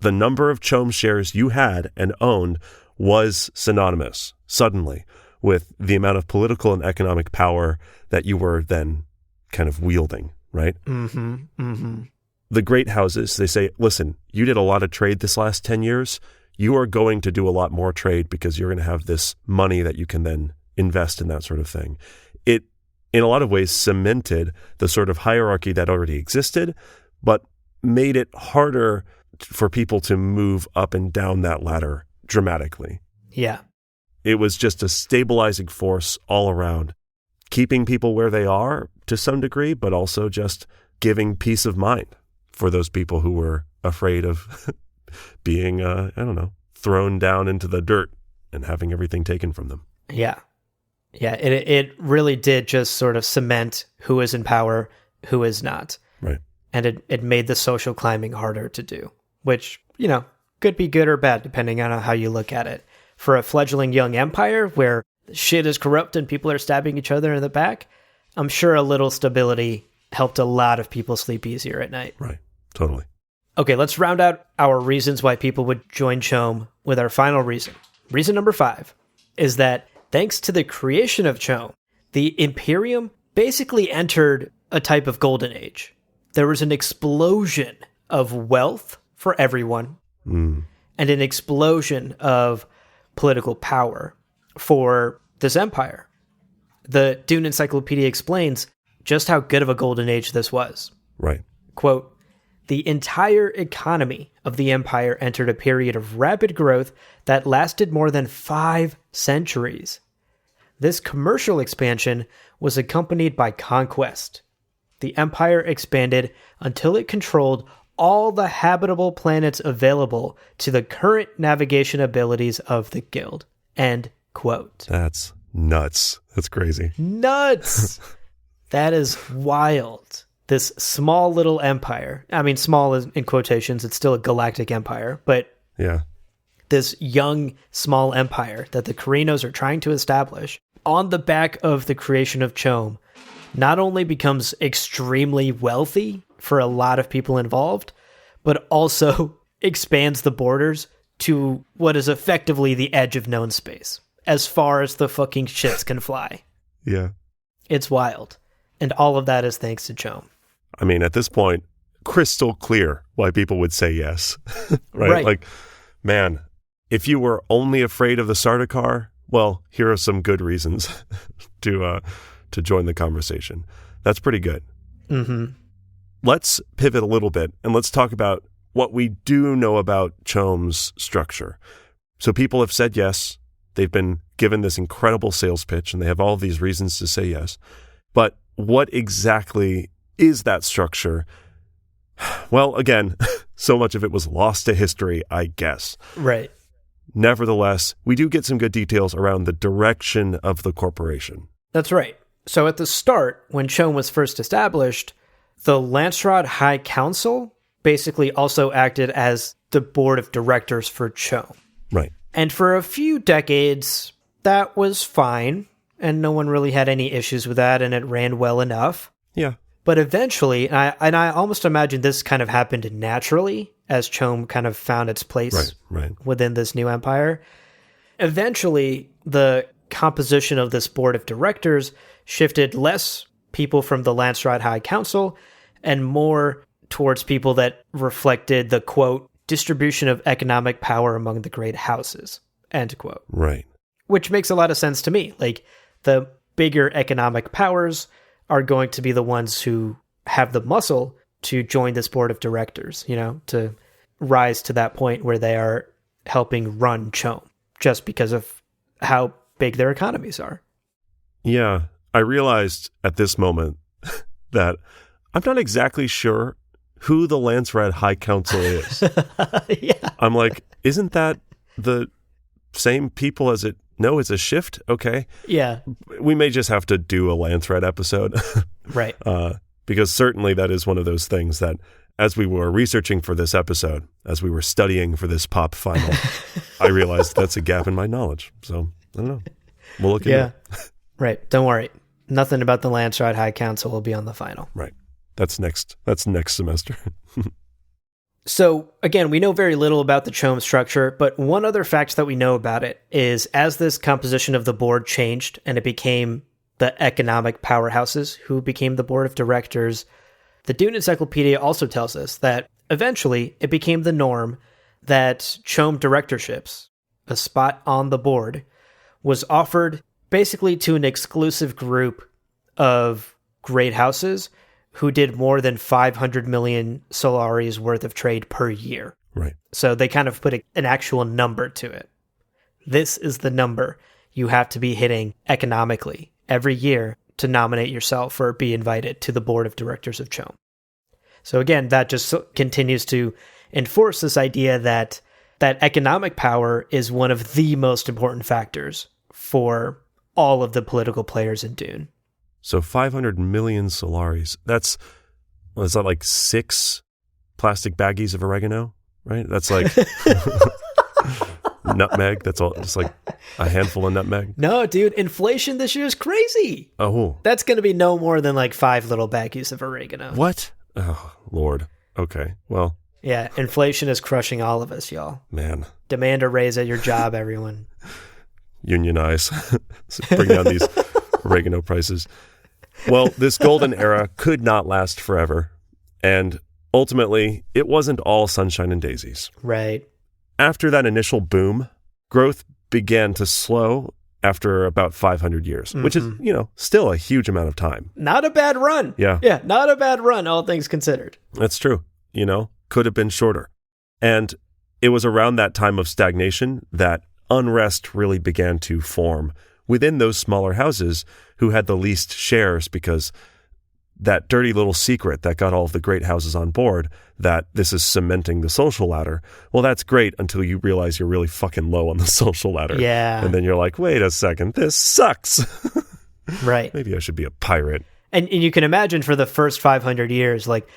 The number of CHOAM shares you had and owned was synonymous, suddenly, with the amount of political and economic power that you were then kind of wielding, right? Mm-hmm. Mm-hmm. The great houses, they say, listen, you did a lot of trade this last 10 years. You are going to do a lot more trade because you're going to have this money that you can then invest in that sort of thing. It, in a lot of ways, cemented the sort of hierarchy that already existed, but made it harder for people to move up and down that ladder dramatically. Yeah. It was just a stabilizing force all around, keeping people where they are to some degree, but also just giving peace of mind for those people who were afraid of being, thrown down into the dirt and having everything taken from them. Yeah. Yeah. It really did just sort of cement who is in power, who is not. Right. And it made the social climbing harder to do, which, could be good or bad depending on how you look at it. For a fledgling young empire where shit is corrupt and people are stabbing each other in the back, I'm sure a little stability helped a lot of people sleep easier at night. Right. Totally. Okay, let's round out our reasons why people would join CHOAM with our final reason. Reason number 5 is that thanks to the creation of CHOAM, the Imperium basically entered a type of golden age. There was an explosion of wealth for everyone and an explosion of political power for this empire. The Dune Encyclopedia explains just how good of a golden age this was. Right. Quote, "The entire economy of the empire entered a period of rapid growth that lasted more than 5 centuries. This commercial expansion was accompanied by conquest. The empire expanded until it controlled all the habitable planets available to the current navigation abilities of the guild." End quote. That's nuts. That's crazy. Nuts! That is wild. This small little empire, I mean, small in quotations, it's still a galactic empire, but yeah, this young, small empire that the Corrinos are trying to establish on the back of the creation of CHOAM not only becomes extremely wealthy for a lot of people involved, but also expands the borders to what is effectively the edge of known space, as far as the fucking ships can fly. Yeah. It's wild. And all of that is thanks to CHOAM. I mean, at this point, crystal clear why people would say yes. Right? Right. Like, man, if you were only afraid of the Sardaukar, well, here are some good reasons to join the conversation. That's pretty good. Mm-hmm. Let's pivot a little bit and let's talk about what we do know about CHOAM's structure. So people have said yes. They've been given this incredible sales pitch and they have all these reasons to say yes. But what exactly is that structure? Well, again, so much of it was lost to history, I guess. Right. Nevertheless, we do get some good details around the direction of the corporation. That's right. So at the start, when CHOAM was first established, the Landsraad High Council basically also acted as the board of directors for CHOAM. Right. And for a few decades, that was fine, and no one really had any issues with that, and it ran well enough. Yeah. But eventually, and I almost imagine this kind of happened naturally as CHOAM kind of found its place within this new empire. Eventually, the composition of this board of directors shifted less people from the Landsraad High Council and more towards people that reflected the, quote, distribution of economic power among the great houses, end quote. Right. Which makes a lot of sense to me. Like, the bigger economic powers are going to be the ones who have the muscle to join this board of directors, you know, to rise to that point where they are helping run CHOAM just because of how big their economies are. Yeah. I realized at this moment that I'm not exactly sure who the Landsraad High Council is. Yeah. I'm like, isn't that the same people as it? No, it's a shift? Okay. Yeah. We may just have to do a Landsraad episode. Right. Because certainly that is one of those things that as we were researching for this episode, as we were studying for this pop final, I realized that's a gap in my knowledge. So, I don't know. We'll look into it. Right. Don't worry. Nothing about the Landsraad High Council will be on the final. Right. That's next semester. So, again, we know very little about the CHOAM structure, but one other fact that we know about it is as this composition of the board changed and it became the economic powerhouses who became the board of directors, the Dune Encyclopedia also tells us that eventually it became the norm that CHOAM directorships, a spot on the board, was offered basically to an exclusive group of great houses who did more than 500 million Solaris worth of trade per year. Right. So they kind of put an actual number to it. This is the number you have to be hitting economically every year to nominate yourself or be invited to the board of directors of CHOAM. So again, that just continues to enforce this idea that economic power is one of the most important factors for all of the political players in Dune. So 500 million Solaris. Is that like 6 plastic baggies of oregano? Right? That's like nutmeg. That's all. It's like a handful of nutmeg. No, dude. Inflation this year is crazy. Oh. That's going to be no more than like 5 little baggies of oregano. What? Oh, Lord. Okay. Well. Yeah. Inflation is crushing all of us, y'all. Man. Demand a raise at your job, everyone. Unionize. Bring down these oregano prices. Well, this golden era could not last forever, and ultimately, it wasn't all sunshine and daisies. Right. After that initial boom, growth began to slow after about 500 years, which is, still a huge amount of time. Not a bad run. Yeah. Yeah, not a bad run, all things considered. That's true. Could have been shorter. And it was around that time of stagnation that unrest really began to form within those smaller houses who had the least shares, because that dirty little secret that got all of the great houses on board, that this is cementing the social ladder. Well, that's great until you realize you're really fucking low on the social ladder. Yeah. And then you're like, wait a second, this sucks. Right. Maybe I should be a pirate. And you can imagine for the first 500 years, like,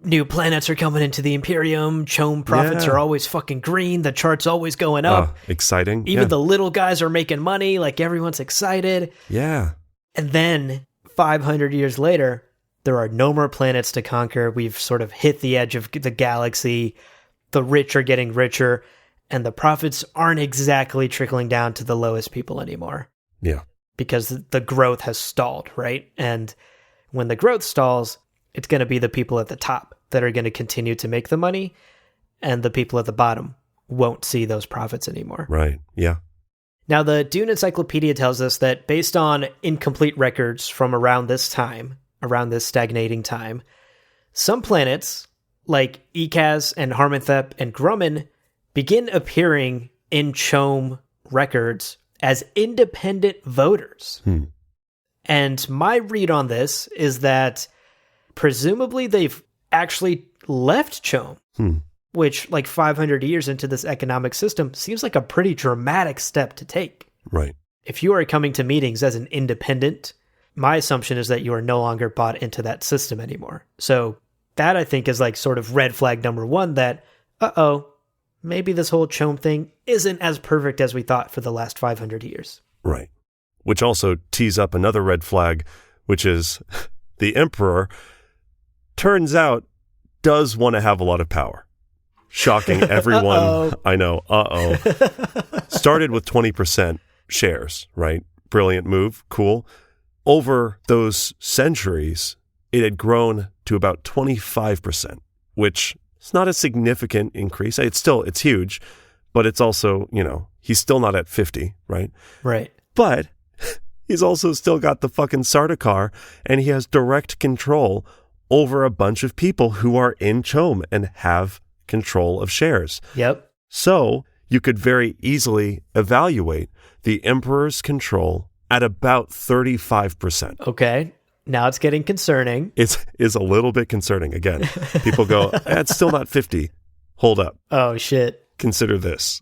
new planets are coming into the Imperium. CHOAM profits are always fucking green. The chart's always going up. Exciting. Even the little guys are making money. Like, everyone's excited. Yeah. And then 500 years later, there are no more planets to conquer. We've sort of hit the edge of the galaxy. The rich are getting richer, and the profits aren't exactly trickling down to the lowest people anymore. Yeah. Because the growth has stalled, right? And when the growth stalls, it's going to be the people at the top that are going to continue to make the money, and the people at the bottom won't see those profits anymore. Right. Yeah. Now, the Dune Encyclopedia tells us that based on incomplete records from around this time, around this stagnating time, some planets, like Ekaz and Harmonthep and Grumman, begin appearing in CHOAM records as independent voters. And my read on this is that presumably they've actually left CHOAM, which, like 500 years into this economic system, seems like a pretty dramatic step to take. Right. If you are coming to meetings as an independent, my assumption is that you are no longer bought into that system anymore. So that, I think, is like sort of red flag number one that, maybe this whole CHOAM thing isn't as perfect as we thought for the last 500 years. Right. Which also tees up another red flag, which is the Emperor, turns out, does want to have a lot of power. Shocking everyone. I know. Started with 20% shares, right? Brilliant move. Cool. Over those centuries, it had grown to about 25%, which is not a significant increase. It's huge, but it's also, he's still not at 50, right? Right. But he's also still got the fucking Sardaukar, and he has direct control over a bunch of people who are in CHOAM and have control of shares. Yep. So you could very easily evaluate the Emperor's control at about 35%. Okay. Now it's getting concerning. It's a little bit concerning. Again, people go, it's still not 50. Hold up. Oh, shit. Consider this.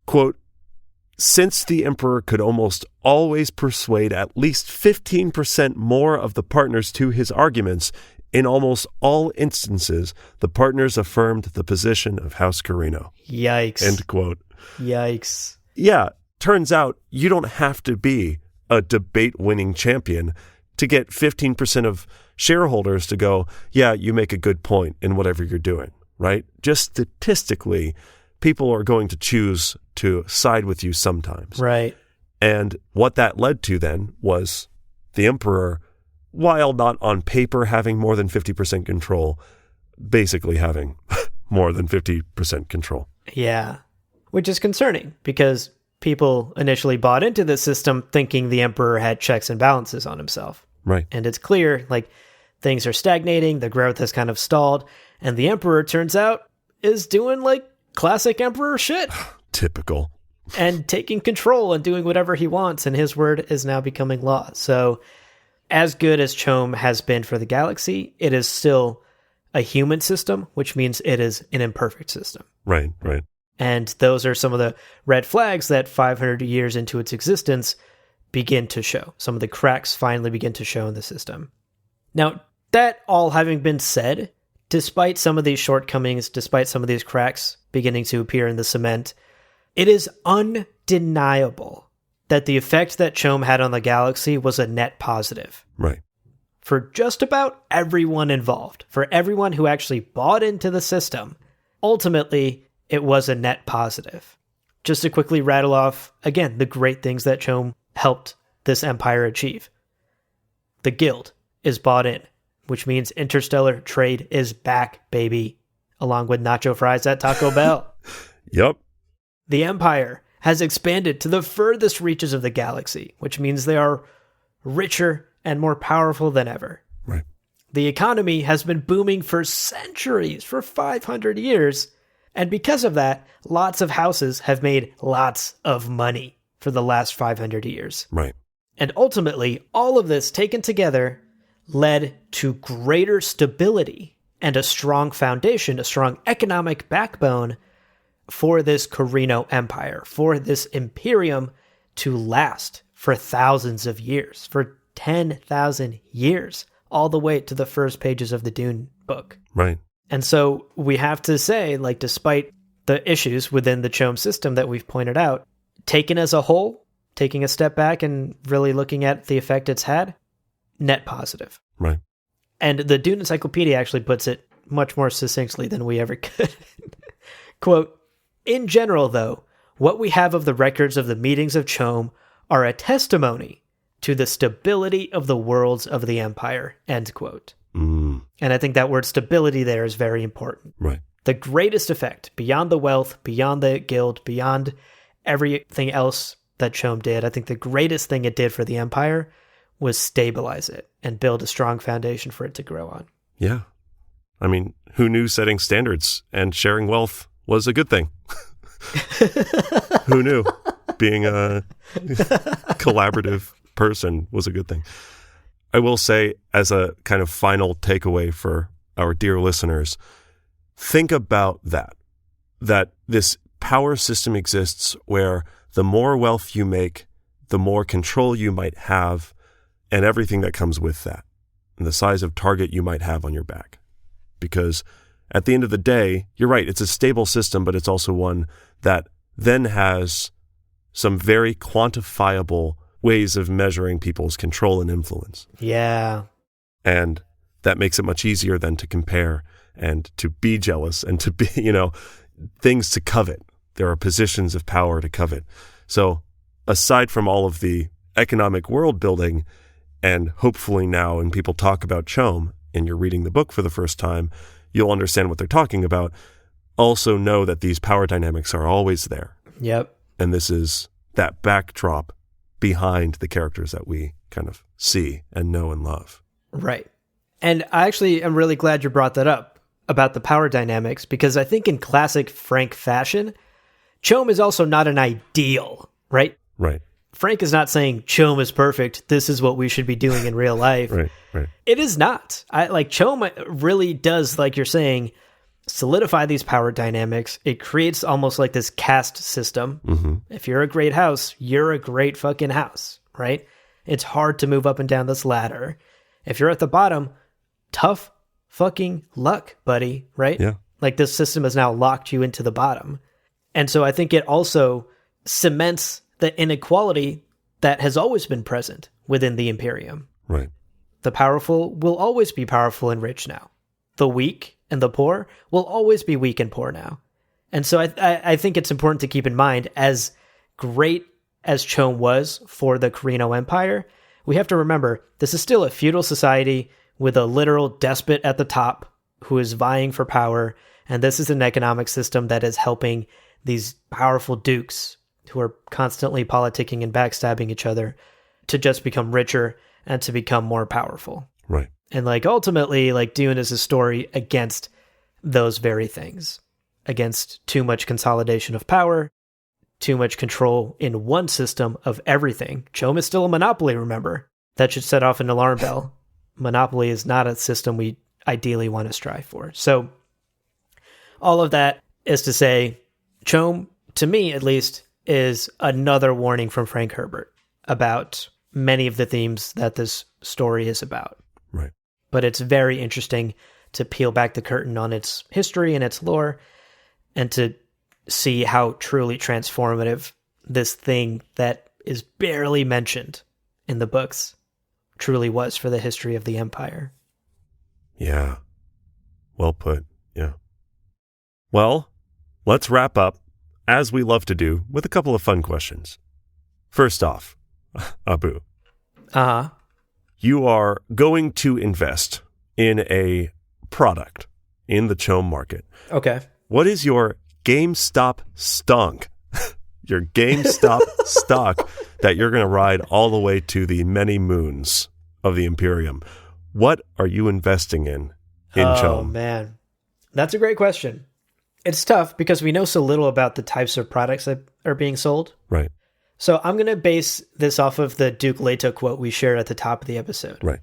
Quote, since the Emperor could almost always persuade at least 15% more of the partners to his arguments, in almost all instances, the partners affirmed the position of House Carino. Yikes. End quote. Yikes. Yeah, turns out you don't have to be a debate-winning champion to get 15% of shareholders to go, yeah, you make a good point in whatever you're doing, right? Just statistically, people are going to choose to side with you sometimes. Right. And what that led to then was the Emperor, while not on paper having more than 50% control, basically having more than 50% control. Yeah. Which is concerning because people initially bought into this system thinking the Emperor had checks and balances on himself. Right. And it's clear, like, things are stagnating, the growth has kind of stalled, and the Emperor, turns out, is doing, like, classic Emperor shit. Typical. And taking control and doing whatever he wants, and his word is now becoming law. So, as good as CHOAM has been for the galaxy, it is still a human system, which means it is an imperfect system. Right, right. And those are some of the red flags that 500 years into its existence begin to show. Some of the cracks finally begin to show in the system. Now, that all having been said, despite some of these shortcomings, despite some of these cracks beginning to appear in the cement, it is undeniable that the effect that CHOAM had on the galaxy was a net positive. Right. For just about everyone involved, for everyone who actually bought into the system, ultimately, it was a net positive. Just to quickly rattle off, again, the great things that CHOAM helped this empire achieve. The Guild is bought in, which means interstellar trade is back, baby, along with nacho fries at Taco Bell. Yep. The Empire has expanded to the furthest reaches of the galaxy, which means they are richer and more powerful than ever. Right. The economy has been booming for centuries, for 500 years, and because of that, lots of houses have made lots of money for the last 500 years. Right. And ultimately, all of this taken together led to greater stability and a strong foundation, a strong economic backbone for this Carino Empire, for this Imperium to last for thousands of years, for 10,000 years, all the way to the first pages of the Dune book. Right. And so we have to say, like, despite the issues within the CHOAM system that we've pointed out, taken as a whole, taking a step back and really looking at the effect it's had, net positive. Right. And the Dune Encyclopedia actually puts it much more succinctly than we ever could. Quote, in general, though, what we have of the records of the meetings of CHOAM are a testimony to the stability of the worlds of the Empire, end quote. Mm. And I think that word stability there is very important. Right. The greatest effect, beyond the wealth, beyond the guild, beyond everything else that CHOAM did, I think the greatest thing it did for the Empire was stabilize it and build a strong foundation for it to grow on. Yeah. I mean, who knew setting standards and sharing wealth was a good thing? Who knew being a collaborative person was a good thing? I will say, as a kind of final takeaway for our dear listeners, think about that this power system exists where the more wealth you make, the more control you might have, and everything that comes with that, and the size of target you might have on your back. Because at the end of the day, you're right, it's a stable system, but it's also one that then has some very quantifiable ways of measuring people's control and influence. Yeah. And that makes it much easier then to compare and to be jealous and to be, things to covet. There are positions of power to covet. So aside from all of the economic world building, and hopefully now when people talk about CHOAM and you're reading the book for the first time, you'll understand what they're talking about. Also know that these power dynamics are always there. Yep. And this is that backdrop behind the characters that we kind of see and know and love. Right. And I actually am really glad you brought that up about the power dynamics, because I think in classic Frank fashion, CHOAM is also not an ideal, right? Right. Frank is not saying CHOAM is perfect. This is what we should be doing in real life. Right. It is not. CHOAM really does, like you're saying, solidify these power dynamics. It creates almost like this caste system. Mm-hmm. If you're a great house, you're a great fucking house, right? It's hard to move up and down this ladder. If you're at the bottom, tough fucking luck, buddy, right? Yeah. Like this system has now locked you into the bottom. And so I think it also cements the inequality that has always been present within the Imperium. Right. The powerful will always be powerful and rich now. The weak and the poor will always be weak and poor now. And so I think it's important to keep in mind, as great as CHOAM was for the Carino Empire, we have to remember this is still a feudal society with a literal despot at the top who is vying for power. And this is an economic system that is helping these powerful dukes who are constantly politicking and backstabbing each other to just become richer and to become more powerful. Right. And ultimately, Dune is a story against those very things, against too much consolidation of power, too much control in one system of everything. CHOAM is still a monopoly, remember. That should set off an alarm bell. Monopoly is not a system we ideally want to strive for. So all of that is to say, CHOAM, to me at least, is another warning from Frank Herbert about many of the themes that this story is about. Right. But it's very interesting to peel back the curtain on its history and its lore and to see how truly transformative this thing that is barely mentioned in the books truly was for the history of the Empire. Yeah. Well put. Yeah. Well, let's wrap up, as we love to do, with a couple of fun questions. First off, Abu. Uh-huh. You are going to invest in a product in the CHOAM market. Okay. What is your GameStop stunk? Your GameStop stock that you're going to ride all the way to the many moons of the Imperium. What are you investing in CHOAM? Oh, man. That's a great question. It's tough because we know so little about the types of products that are being sold. Right. So I'm going to base this off of the Duke Leto quote we shared at the top of the episode. Right.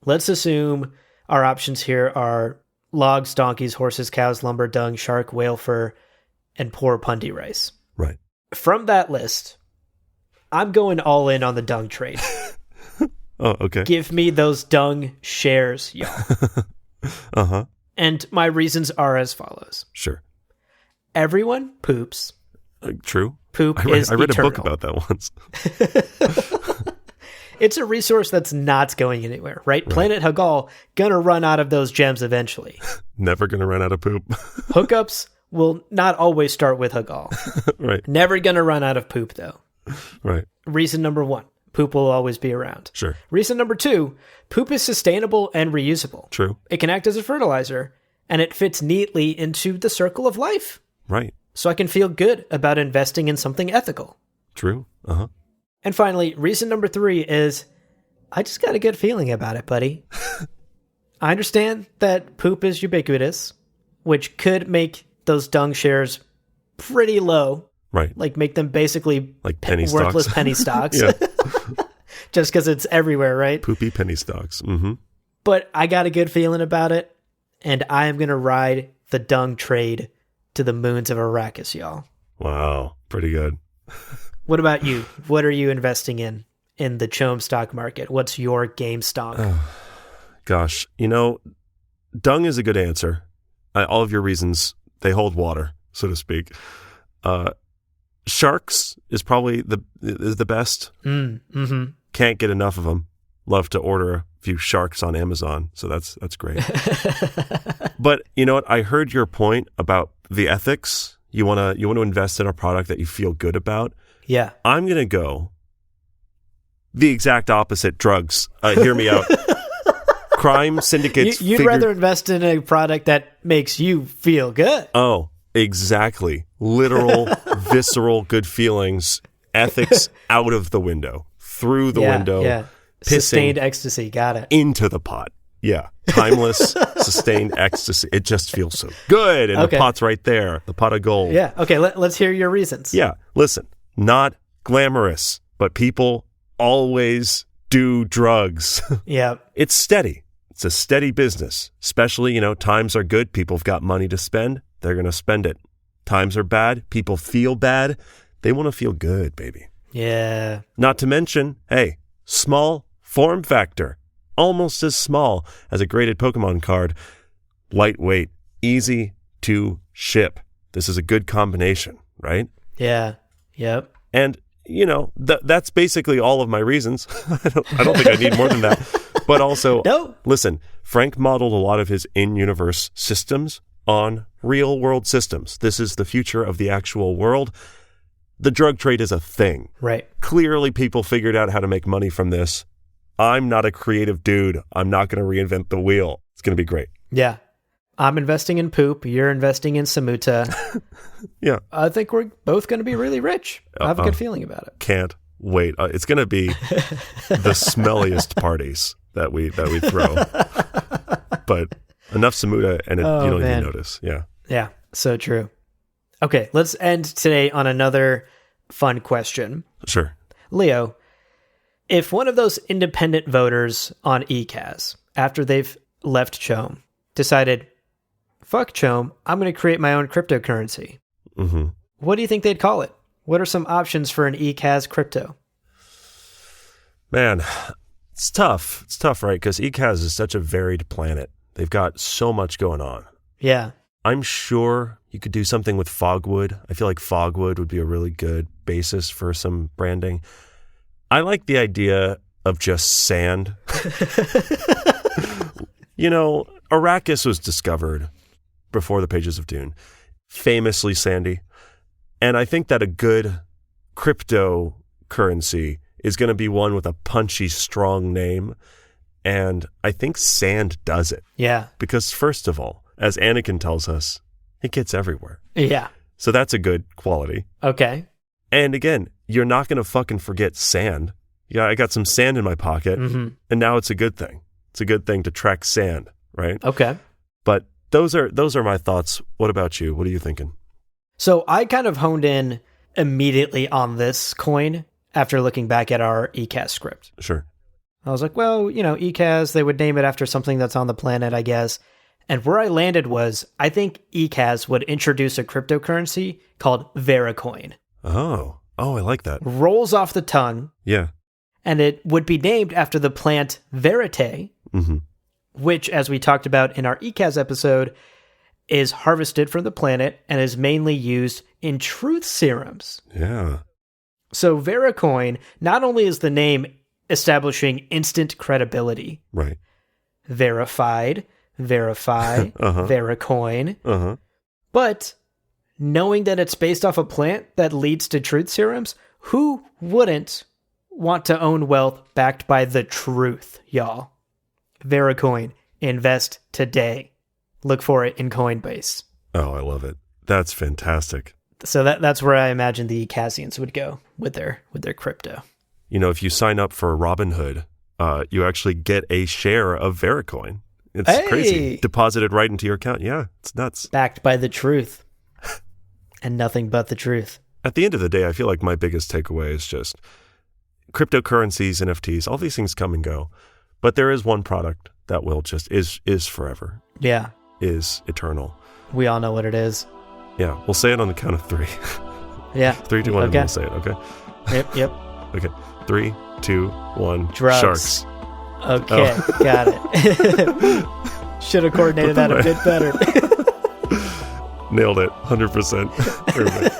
Let's assume our options here are logs, donkeys, horses, cows, lumber, dung, shark, whale fur, and poor pundy rice. Right. From that list, I'm going all in on the dung trade. Oh, okay. Give me those dung shares, y'all. Uh-huh. And my reasons are as follows. Sure. Everyone poops. True. Poop I read eternal. a book about that once. It's a resource that's not going anywhere, right? Planet Hagal, gonna run out of those gems eventually. Never gonna run out of poop. Hookups will not always start with Hagal. Right. Never gonna run out of poop, though. Right. Reason number one, poop will always be around. Sure. Reason number two, poop is sustainable and reusable. True. It can act as a fertilizer, and it fits neatly into the circle of life. Right. so I can feel good about investing in something ethical. True. And finally, reason number 3 is I just got a good feeling about it, buddy. I understand that poop is ubiquitous, which could make those dung shares pretty low. Right. Like make them basically like penny worthless stocks. penny stocks. Yeah. Just because it's everywhere, right? Poopy penny stocks. Mm-hmm. But I got a good feeling about it, and I am going to ride the dung trade to the moons of Arrakis, y'all. Wow. Pretty good. What about you? What are you investing in the CHOAM stock market? What's your game stock? Gosh, dung is a good answer. All of your reasons, they hold water, so to speak. Sharks is probably the best. Mm-hmm. Can't get enough of them. Love to order a few sharks on Amazon, so that's great. But you know what? I heard your point about the ethics. You want to invest in a product that you feel good about. Yeah. I'm going to go the exact opposite. Drugs. Hear me out. Crime syndicates. You'd rather invest in a product that makes you feel good. Oh, exactly. Literal, visceral, good feelings. Ethics out of the window, through the window. Yeah. Sustained ecstasy. Got it. Into the pot. Yeah. Timeless, sustained ecstasy. It just feels so good. And the pot's right there. The pot of gold. Yeah. Okay. Let's hear your reasons. Yeah. Listen, not glamorous, but people always do drugs. Yeah. It's steady. It's a steady business. Especially, times are good. People have got money to spend. They're going to spend it. Times are bad. People feel bad. They want to feel good, baby. Yeah. Not to mention, hey, small form factor. Almost as small as a graded Pokemon card. Lightweight. Easy to ship. This is a good combination, right? Yeah. Yep. And, that's basically all of my reasons. I don't think I need more than that. But also, Listen, Frank modeled a lot of his in-universe systems on real-world systems. This is the future of the actual world. The drug trade is a thing. Right. Clearly, people figured out how to make money from this. I'm not a creative dude. I'm not going to reinvent the wheel. It's going to be great. Yeah. I'm investing in poop. You're investing in Samuta. Yeah. I think we're both going to be really rich. I have a good feeling about it. Can't wait. It's going to be the smelliest parties that we throw. But enough Samuta and you don't even notice. Yeah. Yeah. So true. Okay. Let's end today on another fun question. Sure. Leo, if one of those independent voters on ECAS, after they've left CHOAM, decided, fuck CHOAM, I'm going to create my own cryptocurrency. Mm-hmm. What do you think they'd call it? What are some options for an ECAS crypto? Man, it's tough. It's tough, right? Because ECAS is such a varied planet. They've got so much going on. Yeah. I'm sure you could do something with Fogwood. I feel like Fogwood would be a really good basis for some branding. I like the idea of just sand. Arrakis was discovered before the pages of Dune. Famously sandy. And I think that a good cryptocurrency is going to be one with a punchy, strong name. And I think sand does it. Yeah. Because first of all, as Anakin tells us, it gets everywhere. Yeah. So that's a good quality. Okay. And again, you're not going to fucking forget sand. Yeah, I got some sand in my pocket, and now it's a good thing. It's a good thing to track sand, right? Okay. But those are my thoughts. What about you? What are you thinking? So I kind of honed in immediately on this coin after looking back at our ECAS script. Sure. I was like, well, ECAS, they would name it after something that's on the planet, I guess. And where I landed was, I think ECAS would introduce a cryptocurrency called Veracoin. Oh, I like that. Rolls off the tongue. Yeah. And it would be named after the plant verite, which, as we talked about in our ECAS episode, is harvested from the planet and is mainly used in truth serums. Yeah. So Veracoin, not only is the name establishing instant credibility, right? Verified, verify, Veracoin, but knowing that it's based off a plant that leads to truth serums, who wouldn't want to own wealth backed by the truth, y'all? Veracoin, invest today. Look for it in Coinbase. Oh, I love it. That's fantastic. So that's where I imagine the Cassians would go with their crypto. You know, if you sign up for Robinhood, you actually get a share of Vericoin. It's crazy. Deposited right into your account. Yeah, it's nuts. Backed by the truth. And nothing but the truth. At the end of the day, I feel like my biggest takeaway is just cryptocurrencies, NFTs, all these things come and go. But there is one product that will just is forever. Yeah. Is eternal. We all know what it is. Yeah, we'll say it on the count of 3. Yeah. 3, 2, 1, and we'll say it, okay? Yep. Okay. 3, 2, 1. Drugs. Sharks. Okay, got it. Should have coordinated that a bit better. Nailed it. 100%. Perfect.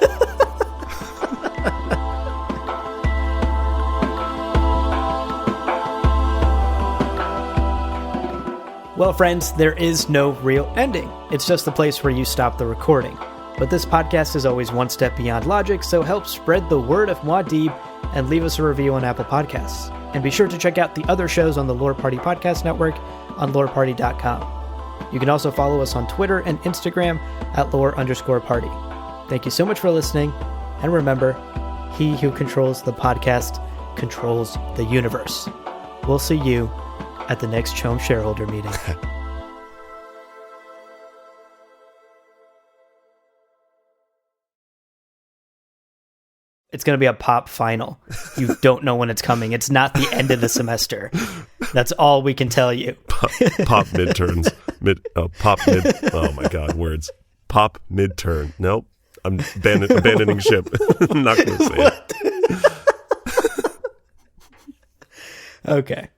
Well, friends, there is no real ending. It's just the place where you stop the recording. But this podcast is always one step beyond logic, so help spread the word of Muad'Dib and leave us a review on Apple Podcasts. And be sure to check out the other shows on the Lore Party Podcast Network on loreparty.com. You can also follow us on Twitter and Instagram at lore_party. Thank you so much for listening, and remember, he who controls the podcast controls the universe. We'll see you at the next CHOAM shareholder meeting. It's going to be a pop final. You don't know when it's coming. It's not the end of the semester. That's all we can tell you. Pop midterms. Pop mid. Oh my God, words. Pop midterm. Nope. I'm abandoning ship. I'm not going to say it. Okay.